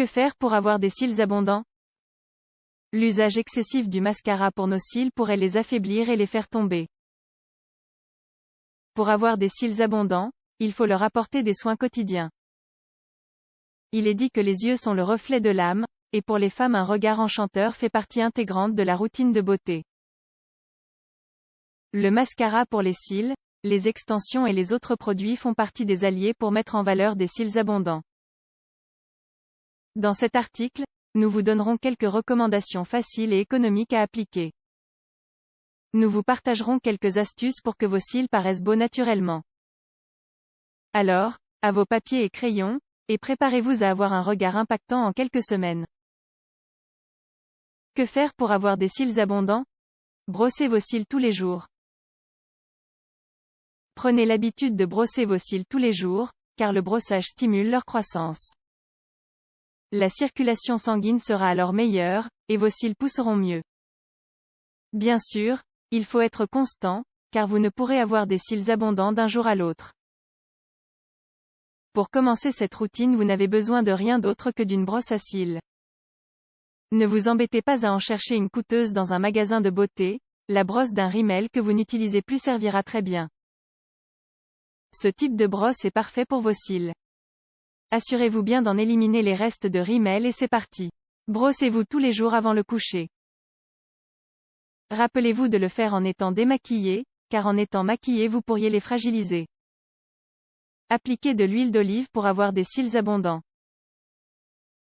Que faire pour avoir des cils abondants? L'usage excessif du mascara pour nos cils pourrait les affaiblir et les faire tomber. Pour avoir des cils abondants, il faut leur apporter des soins quotidiens. Il est dit que les yeux sont le reflet de l'âme, et pour les femmes un regard enchanteur fait partie intégrante de la routine de beauté. Le mascara pour les cils, les extensions et les autres produits font partie des alliés pour mettre en valeur des cils abondants. Dans cet article, nous vous donnerons quelques recommandations faciles et économiques à appliquer. Nous vous partagerons quelques astuces pour que vos cils paraissent beaux naturellement. Alors, à vos papiers et crayons, et préparez-vous à avoir un regard impactant en quelques semaines. Que faire pour avoir des cils abondants? Brossez vos cils tous les jours. Prenez l'habitude de brosser vos cils tous les jours, car le brossage stimule leur croissance. La circulation sanguine sera alors meilleure, et vos cils pousseront mieux. Bien sûr, il faut être constant, car vous ne pourrez avoir des cils abondants d'un jour à l'autre. Pour commencer cette routine, vous n'avez besoin de rien d'autre que d'une brosse à cils. Ne vous embêtez pas à en chercher une coûteuse dans un magasin de beauté, la brosse d'un rímel que vous n'utilisez plus servira très bien. Ce type de brosse est parfait pour vos cils. Assurez-vous bien d'en éliminer les restes de rímel et c'est parti. Brossez-vous tous les jours avant le coucher. Rappelez-vous de le faire en étant démaquillé, car en étant maquillé vous pourriez les fragiliser. Appliquez de l'huile d'olive pour avoir des cils abondants.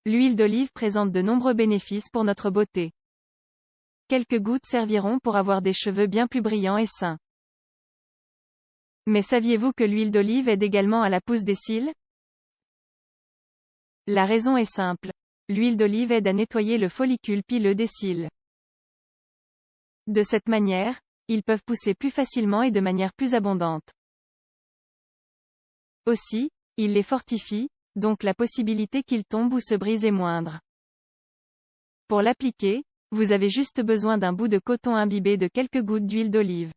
L'huile d'olive présente de nombreux bénéfices pour notre beauté. Quelques gouttes serviront pour avoir des cheveux bien plus brillants et sains. Mais saviez-vous que l'huile d'olive aide également à la pousse des cils? La raison est simple. L'huile d'olive aide à nettoyer le follicule pileux des cils. De cette manière, ils peuvent pousser plus facilement et de manière plus abondante. Aussi, il les fortifie, donc la possibilité qu'ils tombent ou se brisent est moindre. Pour l'appliquer, vous avez juste besoin d'un bout de coton imbibé de quelques gouttes d'huile d'olive.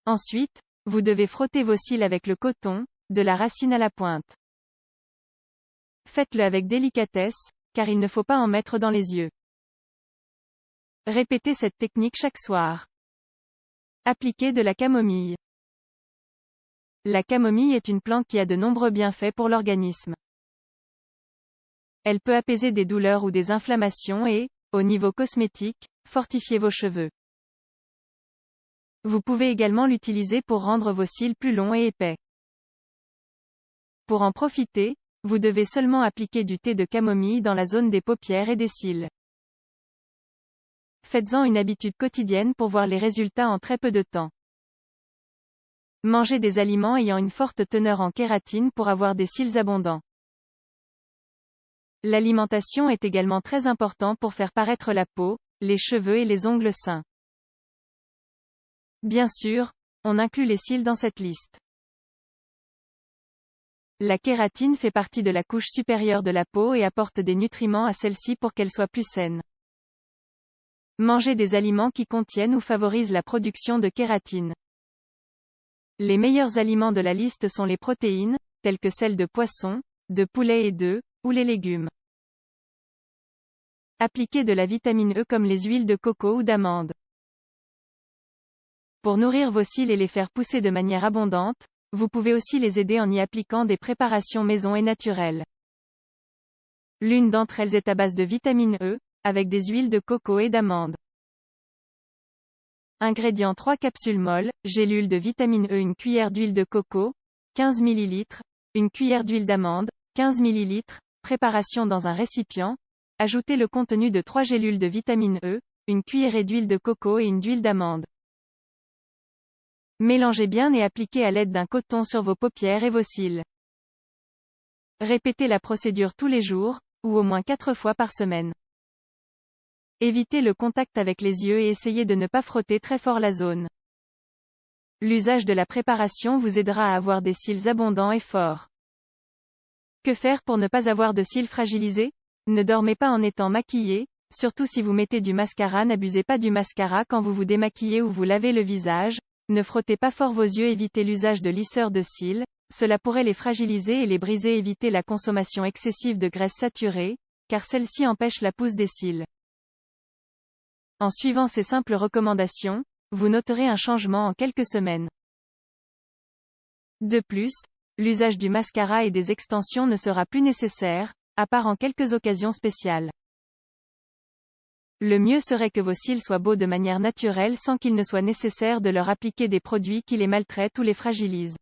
Ensuite, vous devez frotter vos cils avec le coton, de la racine à la pointe. Faites-le avec délicatesse, car il ne faut pas en mettre dans les yeux. Répétez cette technique chaque soir. Appliquez de la camomille. La camomille est une plante qui a de nombreux bienfaits pour l'organisme. Elle peut apaiser des douleurs ou des inflammations et, au niveau cosmétique, fortifier vos cheveux. Vous pouvez également l'utiliser pour rendre vos cils plus longs et épais. Pour en profiter, vous devez seulement appliquer du thé de camomille dans la zone des paupières et des cils. Faites-en une habitude quotidienne pour voir les résultats en très peu de temps. Mangez des aliments ayant une forte teneur en kératine pour avoir des cils abondants. L'alimentation est également très importante pour faire paraître la peau, les cheveux et les ongles sains. Bien sûr, on inclut les cils dans cette liste. La kératine fait partie de la couche supérieure de la peau et apporte des nutriments à celle-ci pour qu'elle soit plus saine. Mangez des aliments qui contiennent ou favorisent la production de kératine. Les meilleurs aliments de la liste sont les protéines, telles que celles de poisson, de poulet et d'œufs, ou les légumes. Appliquez de la vitamine E comme les huiles de coco ou d'amande. Pour nourrir vos cils et les faire pousser de manière abondante, vous pouvez aussi les aider en y appliquant des préparations maison et naturelles. L'une d'entre elles est à base de vitamine E, avec des huiles de coco et d'amande. Ingrédients: 3 capsules molles, gélules de vitamine E, une cuillère d'huile de coco, 15 ml, une cuillère d'huile d'amande, 15 ml, préparation dans un récipient, ajoutez le contenu de 3 gélules de vitamine E, une cuillerée d'huile de coco et une d'huile d'amande. Mélangez bien et appliquez à l'aide d'un coton sur vos paupières et vos cils. Répétez la procédure tous les jours, ou au moins 4 fois par semaine. Évitez le contact avec les yeux et essayez de ne pas frotter très fort la zone. L'usage de la préparation vous aidera à avoir des cils abondants et forts. Que faire pour ne pas avoir de cils fragilisés? Ne dormez pas en étant maquillé, surtout si vous mettez du mascara. N'abusez pas du mascara quand vous vous démaquillez ou vous lavez le visage. Ne frottez pas fort vos yeux. Évitez l'usage de lisseurs de cils, cela pourrait les fragiliser et les briser. Évitez la consommation excessive de graisses saturées, car celle-ci empêche la pousse des cils. En suivant ces simples recommandations, vous noterez un changement en quelques semaines. De plus, l'usage du mascara et des extensions ne sera plus nécessaire, à part en quelques occasions spéciales. Le mieux serait que vos cils soient beaux de manière naturelle sans qu'il ne soit nécessaire de leur appliquer des produits qui les maltraitent ou les fragilisent.